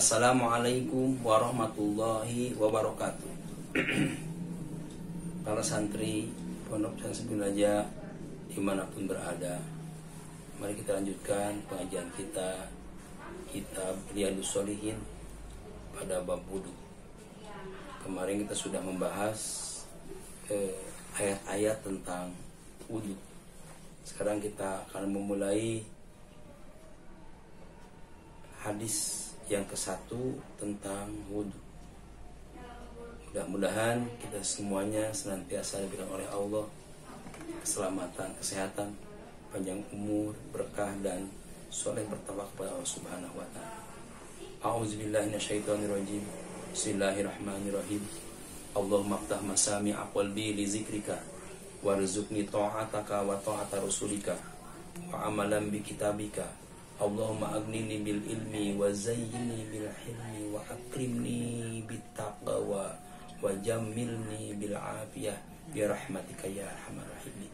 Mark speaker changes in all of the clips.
Speaker 1: Assalamualaikum warahmatullahi wabarakatuh. Para santri Pondok Pesantren Raja dimanapun berada, mari kita lanjutkan pengajian kita kitab Riyadhus Shalihin pada bab wudu. Kemarin kita sudah membahas ayat-ayat tentang wudu. Sekarang kita akan memulai hadis yang ke-1 tentang wudu. Mudah-mudahan kita semuanya senantiasa diberikan oleh Allah keselamatan, kesehatan, panjang umur, berkah dan soleh bertawakal kepada Allah Subhanahu wa taala. A'udzubillahi minasyaitonirrajim. Bismillahirrahmanirrahim. Allahumma ftah masami'a qalbi li zikrika warzuqni ta'ataka wa ta'ata rasulika wa amalan bi kitabika. Allahumma aghnini bil ilmi wa zayyini bil hilmi wa akrimni bit taqwa wa jammilni bil afiyah bi rahmatika ya arhamar rahimin.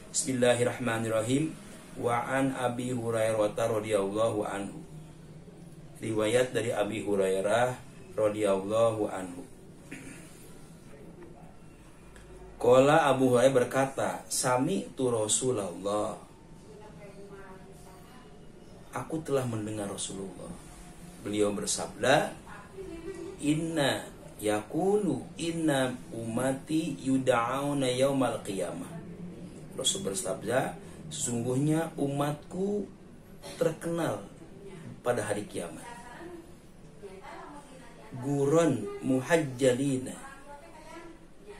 Speaker 1: Bismillahirrahmanirrahim. Wa an Abi Hurairah radhiyallahu anhu. Riwayat dari Abi Hurairah radhiyallahu anhu. Qala Abu Hurairah berkata, sami'tu Rasulullah, aku telah mendengar Rasulullah. Beliau bersabda, inna yakulu inna umati yuda'auna yaumal qiyamah. Rasul bersabda, sesungguhnya umatku terkenal pada hari kiamat. Guron muhajjalina,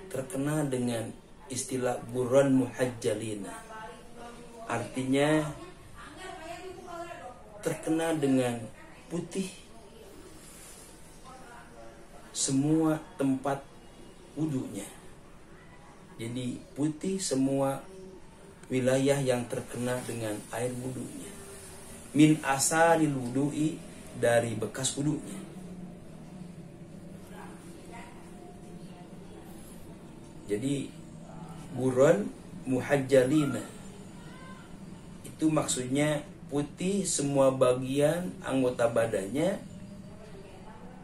Speaker 1: terkenal dengan istilah guron muhajjalina, artinya terkenal dengan putih semua tempat wudunya. Jadi putih semua wilayah yang terkena dengan air wudunya. Min asalil wudu'i, dari bekas wudunya. Jadi guron muhajjalina itu maksudnya putih semua bagian anggota badannya,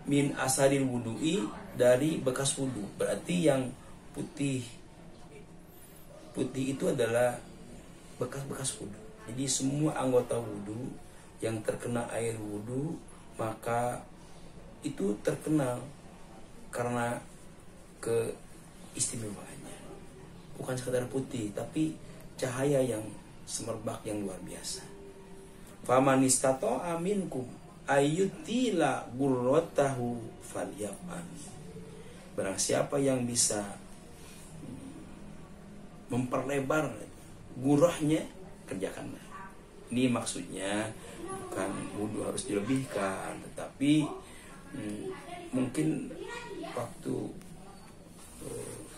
Speaker 1: min asalil wudu'i, dari bekas wudu. Berarti yang putih itu adalah bekas-bekas wudu. Jadi semua anggota wudu yang terkena air wudu, maka itu terkenal karena keistimewaannya. Bukan sekadar putih, tapi cahaya yang semerbak yang luar biasa. Faman istata'a minkum ayyutila gurratahu falyaf'al. Barang siapa yang bisa memperlebar gurahnya, kerjakanlah. Ini maksudnya bukan wudu harus dilebihkan, tetapi mungkin waktu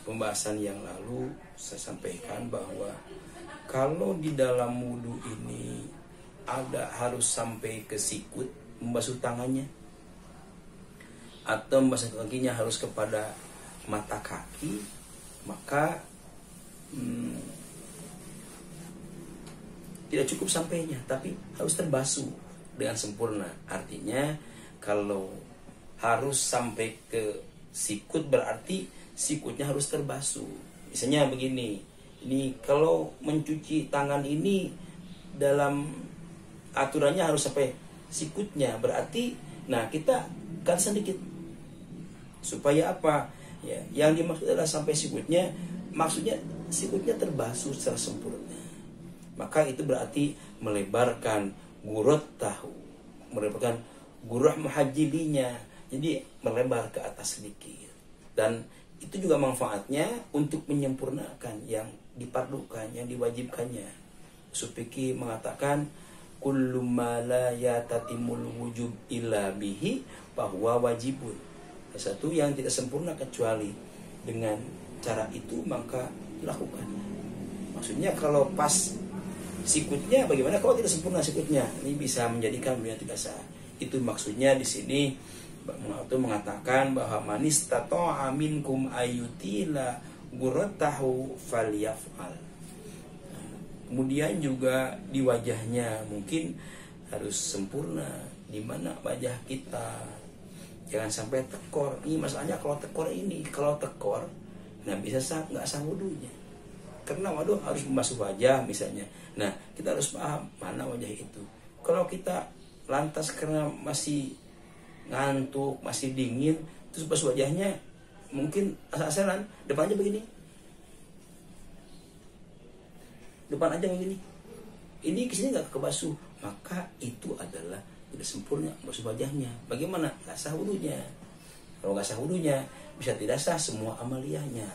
Speaker 1: pembahasan yang lalu saya sampaikan bahwa kalau di dalam wudu ini ada harus sampai ke sikut, membasuh tangannya, atau membasuh kakinya harus kepada mata kaki, maka tidak cukup sampainya, tapi harus terbasuh dengan sempurna. Artinya kalau harus sampai ke sikut, berarti sikutnya harus terbasuh. Misalnya begini, ini kalau mencuci tangan ini dalam aturannya harus sampai sikutnya, berarti nah kita kan sedikit supaya apa ya, yang dimaksud adalah sampai sikutnya, maksudnya sikutnya terbasuh secara sempurna. Maka itu berarti melebarkan gurot tahu, melebarkan gurah muhajjilinya, jadi melebar ke atas sedikit. Dan itu juga manfaatnya untuk menyempurnakan yang dipardukan, yang diwajibkannya. Supiki mengatakan kullu ma la yatatimul wujub illa bihi bahwa wajibun. Satu yang tidak sempurna kecuali dengan cara itu, maka dilakukan. Maksudnya kalau pas sikutnya, bagaimana kalau tidak sempurna sikutnya? Ini bisa menjadikan dunia tidak sah. Itu maksudnya di sini itu mengatakan bahwa manis tato'a minkum ayutila guratahu falyaf'al. Kemudian juga di wajahnya mungkin harus sempurna, di mana wajah kita Jangan sampai tekor. Ini masalahnya kalau tekor ini, nah bisa nggak sah wudunya. Karena harus membasuh wajah misalnya. Nah, kita harus paham mana wajah itu. Kalau kita lantas karena masih ngantuk, masih dingin, terus basuh wajahnya mungkin asal-asalan, depannya begini. Depan aja begini. Ini kesini nggak kebasuh, maka itu adalah tidak sempurna basuh wajahnya. Bagaimana? Nggak sah wudunya. Kalau nggak sah wudunya, bisa tidak sah semua amaliyahnya.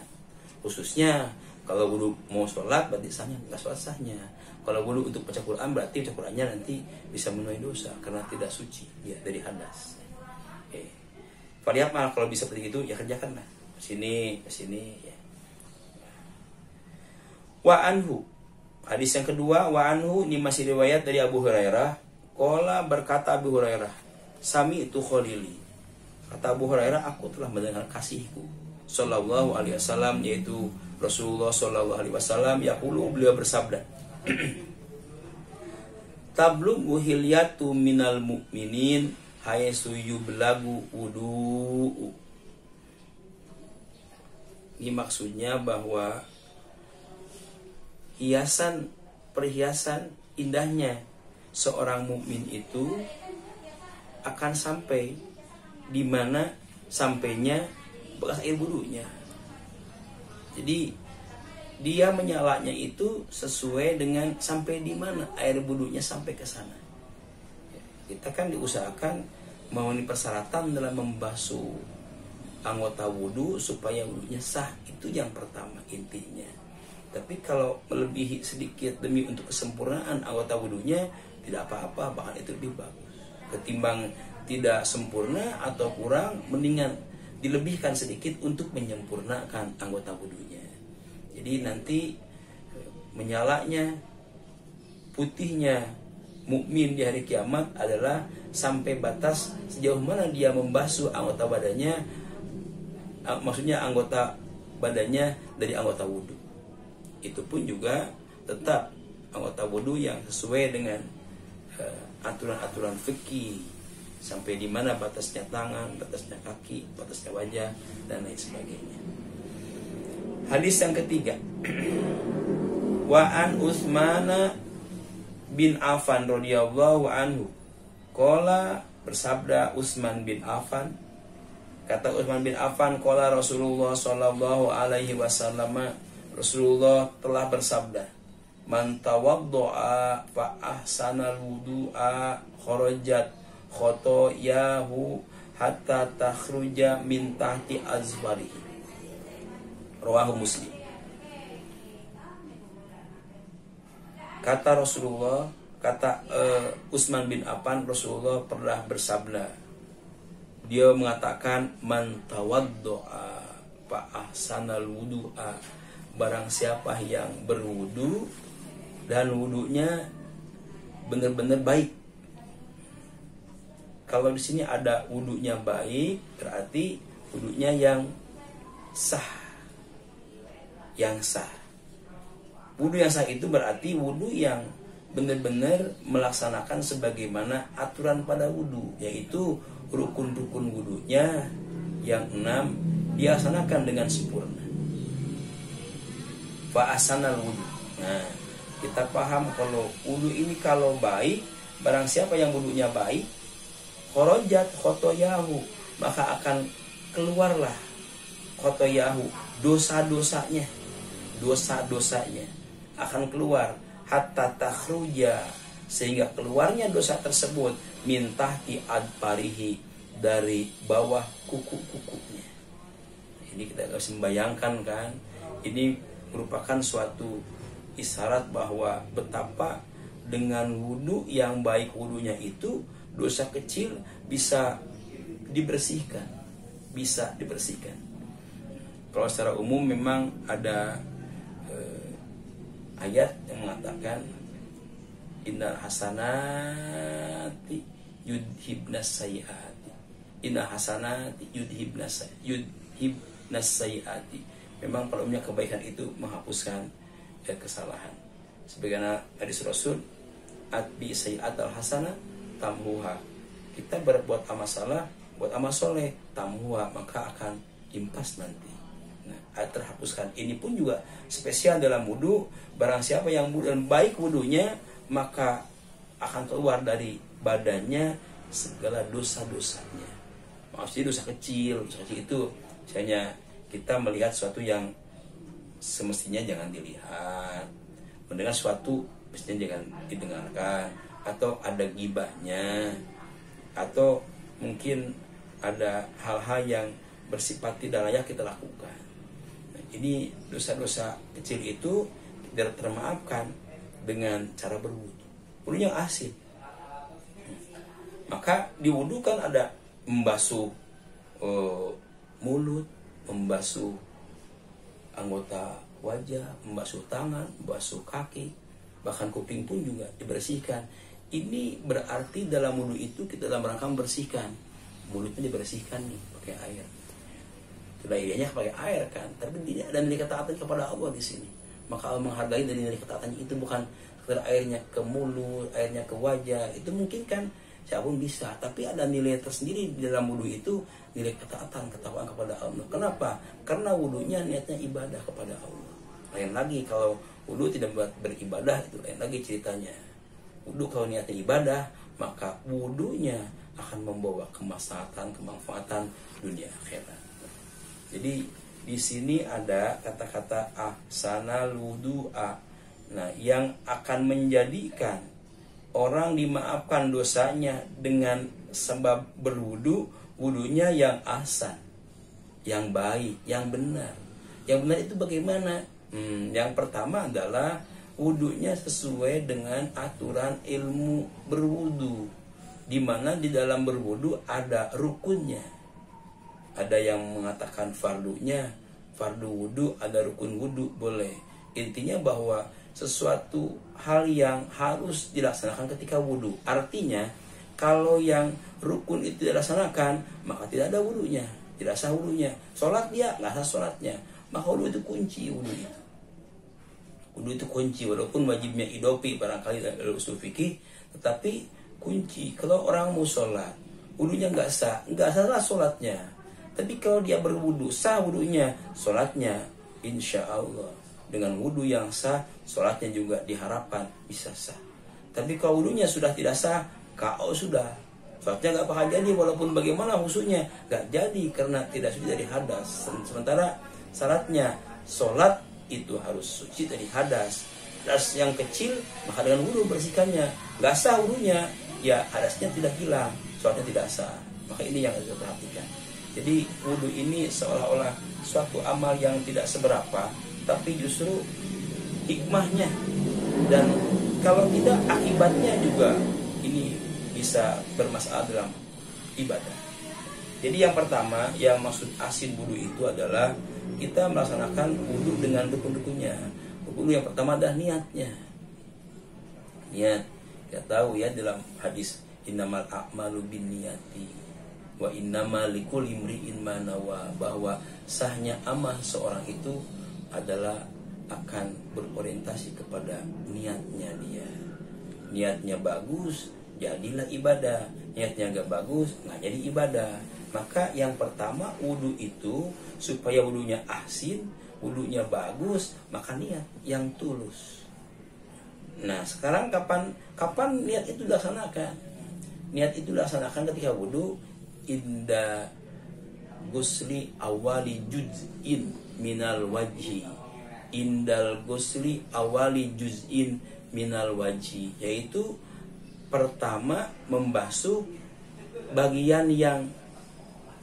Speaker 1: Khususnya kalau wudu mau sholat, berarti sahnya nggak sholat sahnya. Kalau wudu untuk baca Quran, berarti baca Qurannya nanti bisa menuai dosa karena tidak suci ya dari hadas. Variat kalau bisa seperti itu ya kerjakanlah. Ke sini ya. Wa anhu. Hadis yang kedua, wa anhu, ini masih riwayat dari Abu Hurairah. Qala, berkata Abu Hurairah, sami itu khalili. Kata Abu Hurairah, aku telah mendengar kasihku sallallahu alaihi wasallam, yaitu Rasulullah sallallahu alaihi wasallam, yaqulu, beliau bersabda, tablughu hilyatu minal mu'minin haitsu yublagu wudu'u. Ini maksudnya bahwa perhiasan indahnya seorang mukmin itu akan sampai di mana sampainya bekas air wudunya. Jadi dia menyalanya itu sesuai dengan sampai di mana air wudunya sampai ke sana. Kita kan diusahakan memenuhi persyaratan dalam membasuh anggota wudu supaya wudunya sah, itu yang pertama intinya. Tapi kalau melebihi sedikit demi untuk kesempurnaan anggota wudunya, tidak apa-apa, bahkan itu lebih bagus. Ketimbang tidak sempurna atau kurang, mendingan dilebihkan sedikit untuk menyempurnakan anggota wudunya. Jadi nanti menyalanya, putihnya mukmin di hari kiamat adalah sampai batas sejauh mana dia membasuh anggota badannya, maksudnya anggota badannya dari anggota wudu. Itu pun juga tetap anggota wudu yang sesuai dengan aturan-aturan fikih, sampai di mana batasnya tangan, batasnya kaki, batasnya wajah, dan lain sebagainya. Hadis yang ketiga, wa an Utsman bin Affan radhiyallahu anhu, qala, bersabda Utsman bin Affan, kata Utsman bin Affan, qala Rasulullah sallallahu alaihi wasallam, Rasulullah telah bersabda, man tawaddoa fa ahsanal wudu'a kharajat khotoyahu hatta takhruja min tahti azbarihi. Rawahu Muslim. Kata Rasulullah, kata Utsman bin Affan, Rasulullah pernah bersabda. Dia mengatakan, man tawaddoa fa ahsanal wudu'a, barang siapa yang berwudu dan wudunya benar-benar baik. Kalau di sini ada wudunya baik, berarti wudunya yang sah. Yang sah. Wudu yang sah itu berarti wudu yang benar-benar melaksanakan sebagaimana aturan pada wudu, yaitu rukun-rukun wudunya yang 6 dilaksanakan dengan sempurna. Fa ahsanal wudu. Nah, kita paham kalau wudu ini kalau baik, barang siapa yang wudunya baik, kharajat khotoyahu, maka akan keluarlah khotoyahu, dosa-dosanya akan keluar, hatta takhruja, sehingga keluarnya dosa tersebut min tahti adparihi, dari bawah kuku-kukunya. Ini kita harus membayangkan kan, ini merupakan suatu isyarat bahwa betapa dengan wudu yang baik wudunya itu, dosa kecil bisa dibersihkan. Kalau secara umum memang ada ayat yang mengatakan innal hasanati yudhibnas sayyiati. Innal hasanati yudhibnas sayyiati. Memang pada umumnya kebaikan itu menghapuskan kesalahan. Sebagaimana hadis Rasul, atbi sayyi'atal hasanah tamhuha. Kita berbuat amal salah, buat amal soleh, tamwa, maka akan impas nanti. Nah, terhapuskan. Ini pun juga spesial dalam wudu. Barang siapa yang wudu dan baik wudunya, maka akan keluar dari badannya segala dosa-dosanya. Maksudnya dosa kecil itu misalnya kita melihat sesuatu yang semestinya jangan dilihat, mendengar sesuatu mestinya jangan didengarkan, atau ada gibahnya, atau mungkin ada hal-hal yang bersifat tidak layak kita lakukan. Nah, ini dosa-dosa kecil itu tidak termaafkan dengan cara berwudu. Wudunya asin. Maka di wudu kan ada membasuh mulut, membasuh anggota wajah, membasuh tangan, membasuh kaki, bahkan kuping pun juga dibersihkan. Ini berarti dalam wudu itu kita dalam rangka membersihkan. Mulutnya dibersihkan nih pakai air. Sudah idenya pakai air kan, tapi tidak ada nilai ketaatan kepada Allah di sini. Maka Allah menghargai dari nilai ketaatannya itu bukan sekedar airnya ke mulut, airnya ke wajah. Itu mungkin kan siapapun bisa, tapi ada nilai tersendiri di dalam wudu itu, nilai ketaatan, ketakwaan kepada Allah. Kenapa? Karena wudunya niatnya ibadah kepada Allah. Lain lagi kalau wudu tidak beribadah, itu lain lagi ceritanya. Wudu kalau niatnya ibadah, maka wudunya akan membawa kemaslahatan, kemanfaatan dunia akhirat. Jadi di sini ada kata-kata ahsanal wudu'a. Nah, yang akan menjadikan orang dimaafkan dosanya dengan sebab berwudu, wudunya yang ahsan, yang baik, yang benar. Yang benar itu bagaimana? Yang pertama adalah wudunya sesuai dengan aturan ilmu berwudu, di mana di dalam berwudu ada rukunnya. Ada yang mengatakan fardunya, fardu wudu, ada rukun wudu, boleh. Intinya bahwa sesuatu hal yang harus dilaksanakan ketika wudu. Artinya kalau yang rukun itu dilaksanakan, maka tidak ada wudunya, tidak sah wudunya. Sholat dia nggak sah sholatnya, maka wudu itu kunci. Wudu itu kunci, walaupun wajibnya idopi barangkali dalam usul fikih, tetapi kunci. Kalau orang mau sholat, wudunya nggak sah sholatnya. Tapi kalau dia berwudu, sah wudunya, sholatnya insya Allah dengan wudu yang sah, sholatnya juga diharapkan bisa sah. Tapi kalau wudunya sudah tidak sah, KO sudah, sholatnya nggak bakal jadi, walaupun bagaimana khususnya nggak jadi karena tidak suci dari hadas. Sementara syaratnya sholat itu harus suci dari hadas. Hadas yang kecil, maka dengan wudu bersihkannya. Nggak sah wudunya, ya hadasnya tidak hilang, sholatnya tidak sah. Maka ini yang harus kita perhatikan. Jadi wudu ini seolah-olah suatu amal yang tidak seberapa, tapi justru hikmahnya, dan kalau tidak akibatnya juga ini bisa bermasalah dalam ibadah. Jadi yang pertama, yang maksud asin wudu itu adalah kita melaksanakan wudu dengan rukun-rukunnya. Wudu yang pertama adalah niatnya. Niat, kita tahu ya dalam hadis innamal a'malu binniyati wa innama likulli imri'in ma nawa, bahwa sahnya amal seorang itu adalah akan berorientasi kepada niatnya dia. Niatnya bagus, jadilah ibadah. Niatnya enggak bagus, nggak jadi ibadah. Maka yang pertama wudu itu supaya wudunya ahsin, wudunya bagus, maka niat yang tulus. Nah, sekarang kapan niat itu dilaksanakan? Niat itu dilaksanakan ketika wudu inda gusli awali juz'in minal wajhi. Indal gusli awali juz'in minal wajhi, yaitu pertama membasuh bagian yang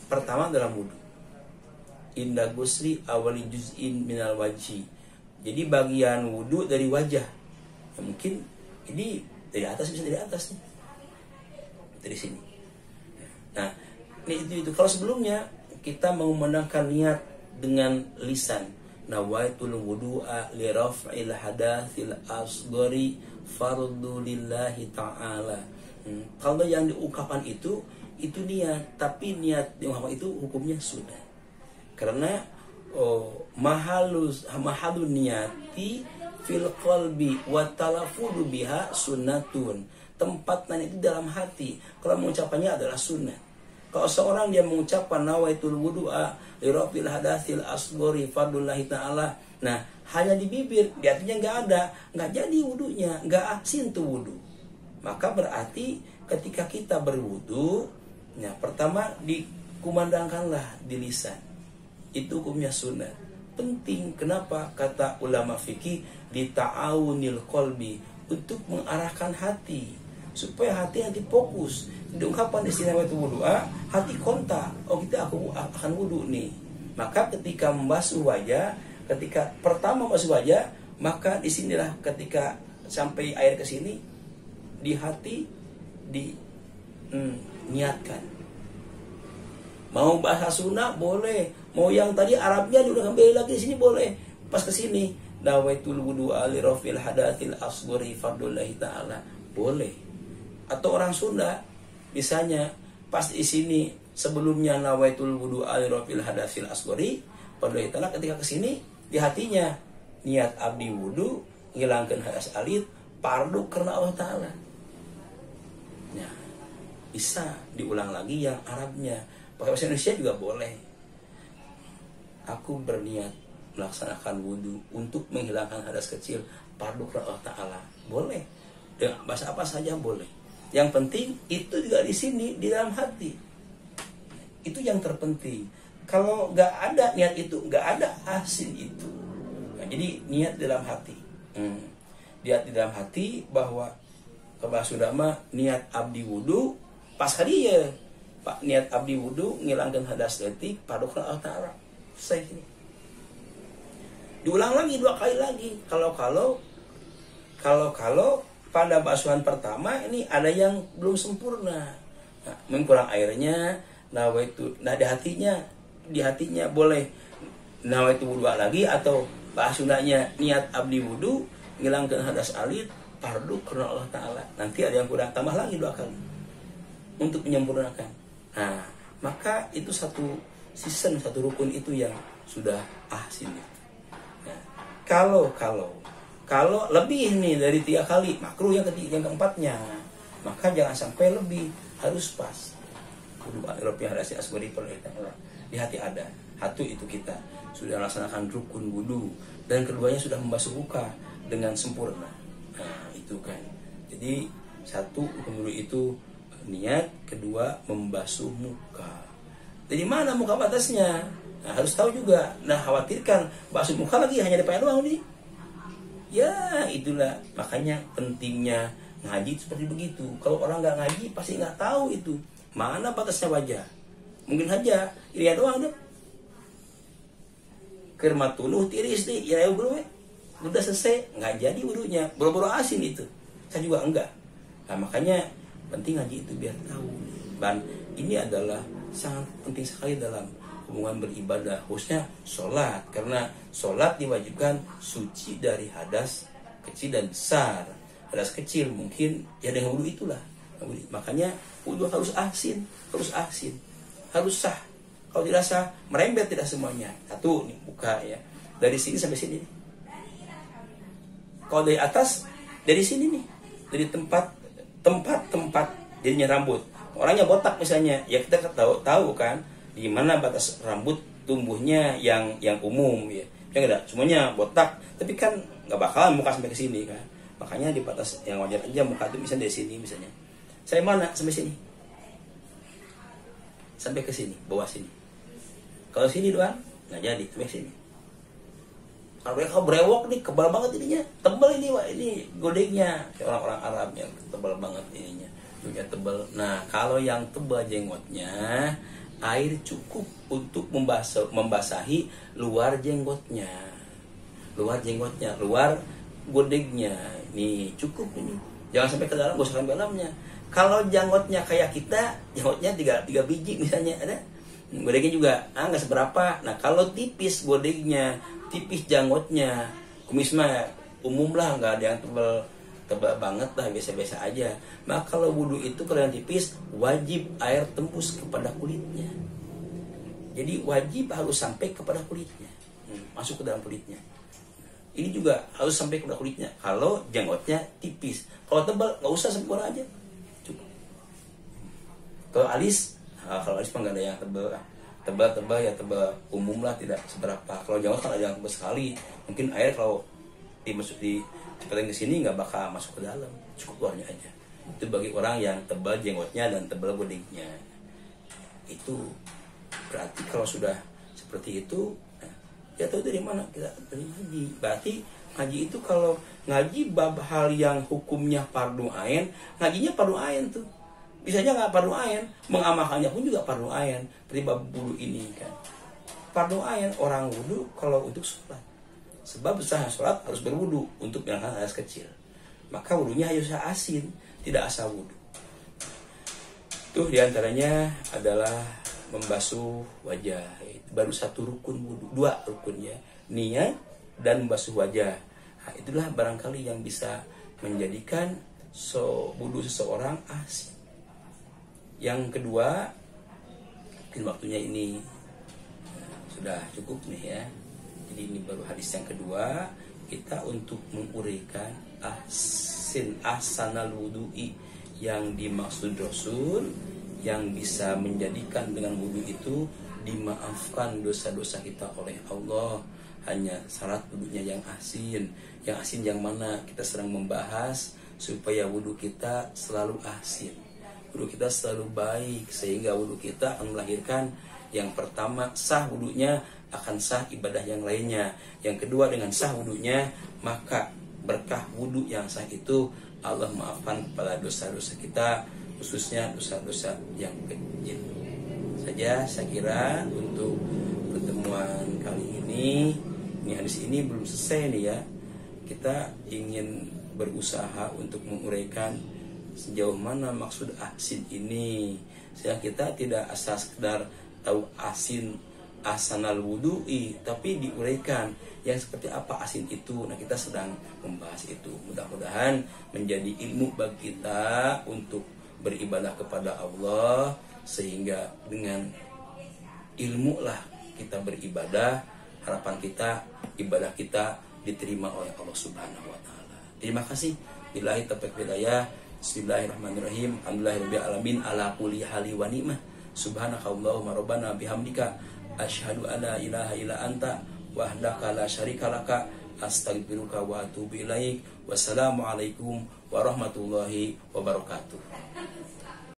Speaker 1: pertama dalam wudu. Inda gusli awali juz'in minal wajhi, jadi bagian wudu dari wajah. Ya, mungkin ini dari atas, bisa dari atas nih, dari sini. Nah, itu kalau sebelumnya kita mengumandangkan niat dengan lisan, nawaitul wudu'a li raf'il hadatsil asghari fardu lillahi ta'ala. Kalau yang diungkapkan itu niat, tapi niat diungkapkan itu hukumnya sunnah. Karena mahalun niyati fil qalbi wa talaffudu biha sunnatun. Tempat nanya itu dalam hati, kalau mengucapannya adalah sunnah. Kalau seorang dia mengucapkan nawaitul wudu'a li rafil hadatsil asghari fadlullahi ta'ala, nah hanya di bibir, di hatinya nggak jadi wudunya, nggak asin tuh wudu. Maka berarti ketika kita berwudu, nah pertama dikumandangkanlah di lisan. Itu hukumnya sunnah. Penting, kenapa? Kata ulama fikih, di ta'awunil qalbi, untuk mengarahkan hati, supaya hati fokus. Diungkapkan di sini waktu wudu'a, hati kontak. Oh kita aku akan wudu nih. Maka ketika membasuh wajah, ketika pertama membasuh wajah, maka disinilah ketika sampai air ke sini, di hati niatkan. Mau bahasa Sunda boleh, mau yang tadi Arabnya udah kembali lagi di sini boleh. Pas ke sini, nawaitul wudu'a li rafil hadatsil asghari fadlullahi ta'ala, boleh. Atau orang Sunda misalnya pas di sini sebelumnya nawaitul wudu'a li rafil hadatsil asghari fadlullahi ta'ala, ketika ke sini di hatinya niat abdi wudu ngilangkeun hadas alit fardu karena Allah Ta'ala. Nah, bisa diulang lagi yang Arabnya. Pakai bahasa Indonesia juga boleh. Aku berniat melaksanakan wudu untuk menghilangkan hadas kecil fardu karena Allah Ta'ala. Boleh. Dengan bahasa apa saja boleh. Yang penting itu juga di sini, di dalam hati. Itu yang terpenting. Kalau nggak ada niat itu, nggak ada asin itu. Nah, jadi niat dalam hati. Niat di dalam hati bahwa kebah sudah mah niat abdi wudu pas hari ya. Pak niat abdi wudu ngilangkan hadas letik fardu karena Allah Ta'ala. Selesai ini. Diulang lagi 2 kali lagi. Kalau pada basuhan pertama ini ada yang belum sempurna. Nah, kurang airnya, nah di hatinya boleh nawaitu wudu lagi, atau bahasundanya niat abdi wudu ngilangkan hadas alit fardu karena Allah Ta'ala. Nanti ada yang kurang, tambah lagi 2 kali untuk menyempurnakan. Nah, maka itu satu season, satu rukun itu yang sudah ahsin. Nah, kalau lebih nih dari 3 kali, makruh yang keempatnya. Maka jangan sampai lebih, harus pas. Wudu Eropa hadas asghari di hati ada. Hati itu kita sudah melaksanakan rukun wudu dan keduanya sudah membasuh muka dengan sempurna. Nah, itu kan. Jadi satu rukun wudu itu niat, kedua membasuh muka. Jadi mana muka batasnya? Nah, harus tahu juga. Nah, khawatirkan basuh muka lagi hanya depan doang nih. Ya, itulah makanya pentingnya ngaji seperti begitu. Kalau orang nggak ngaji pasti nggak tahu itu mana batasnya wajah. Mungkin saja ini doang deh. Kermatuluh tiris deh, ya belum. Udah selesai, nggak jadi wudunya. Boro-boro asin itu. Saya juga enggak. Nah, makanya penting ngaji itu biar tahu. Dan ini adalah sangat penting sekali dalam hubungan beribadah, khususnya sholat. Karena sholat diwajibkan suci dari hadas kecil dan besar. Hadas kecil mungkin ya dengan wudu itulah. Makanya wudu harus asin, harus sah. Kalau tidak sah, merembet tidak semuanya. Satu nih buka ya, dari sini sampai sini. Kalau dari atas, dari sini nih, dari tempat jadinya rambut. Orangnya botak misalnya, ya kita tahu kan di mana batas rambut tumbuhnya yang umum ya. Ya enggak, semuanya botak, tapi kan nggak bakalan muka sampai ke sini kan. Makanya di batas yang wajar aja muka itu misalnya dari sini misalnya. Saya mana sampai sini? Sampai ke sini, bawah sini. Kalau sini doang nggak jadi, sampai sini. Kalau mereka brewok nih, kebal banget ininya, tebal ini wah, ini godengnya kayak orang-orang Arab yang tebal banget ininya, juga tebal. Nah, kalau yang tebal jenggotnya, air cukup untuk membasahi luar jenggotnya, luar godengnya. Nih cukup ini, jangan sampai ke dalam, gosokkan dalamnya. Kalau jenggotnya kayak kita, jenggotnya 3 biji misalnya ada, godengnya juga nggak seberapa. Nah, kalau tipis godengnya, tipis janggotnya, kumis mah umum lah, nggak ada yang tebal banget lah, biasa-biasa aja. Maka kalau wudu itu kalau yang tipis wajib air tembus kepada kulitnya. Jadi wajib harus sampai kepada kulitnya, masuk ke dalam kulitnya. Ini juga harus sampai kepada kulitnya. Kalau janggotnya tipis, kalau tebal nggak usah, sempurna aja, cukup. Kalau alis Kalau hadis mah nggak ada yang tebal, tebal ya tebal umum lah, tidak seberapa. Kalau Jawa kan ada yang tebal sekali, mungkin air kalau cepetin ke sini nggak bakal masuk ke dalam, cukup luarnya aja. Itu bagi orang yang tebal jenggotnya dan tebal gudegnya. Itu berarti kalau sudah seperti itu, nah, ya tahu dari mana kita dari ngaji. Berarti ngaji itu kalau ngaji bab hal yang hukumnya fardu ain, ngajinya fardu ain tuh. Bisanya nggak fardu ain, mengamalkannya pun juga fardu ain. Seperti bab wudu ini kan, fardu ain orang wudu kalau untuk sholat. Sebab sah sholat harus berwudu untuk menghilangkan hadas kecil. Maka wudunya harus asin, tidak asal wudu. Tuh diantaranya adalah membasuh wajah. Itu baru satu rukun wudu, 2 rukunnya, niat dan membasuh wajah. Nah, itulah barangkali yang bisa menjadikan wudu seseorang asin. Yang kedua, mungkin waktunya ini sudah cukup nih ya. Jadi ini baru hadis yang kedua, kita untuk menguraikan ahsanal wudu'i yang dimaksud Rasul, yang bisa menjadikan dengan wudu itu dimaafkan dosa-dosa kita oleh Allah. Hanya syarat wudunya yang asin. Yang asin yang mana? Kita sedang membahas supaya wudu kita selalu asin, wudu kita selalu baik, sehingga wudu kita akan melahirkan yang pertama, sah wudunya, akan sah ibadah yang lainnya. Yang kedua, dengan sah wudunya, maka berkah wudu yang sah itu Allah maafkan kepada dosa-dosa kita, khususnya dosa-dosa yang kecil. Saja saya kira untuk pertemuan kali ini hadis ini belum selesai nih ya. Kita ingin berusaha untuk menguraikan sejauh mana maksud asin ini, sehingga kita tidak asal sekedar tahu asin ahsanal wudu'i, tapi diuraikan yang seperti apa asin itu. Nah, kita sedang membahas itu. Mudah-mudahan menjadi ilmu bagi kita untuk beribadah kepada Allah, sehingga dengan ilmu lah kita beribadah. Harapan kita ibadah kita diterima oleh Allah Subhanahu wa taala. Terima kasih. Billahi taufiq hidayah. Bismillahirrahmanirrahim. Alhamdulillahirabbil alamin ala kulli hali wa ni'mah. Subhanakallahumma rabbana bihamdika asyhadu an la ilaha illa anta wahdaka la syarika laka astaghfiruka wa atubu ilaik. Wassalamualaikum warahmatullahi wabarakatuh.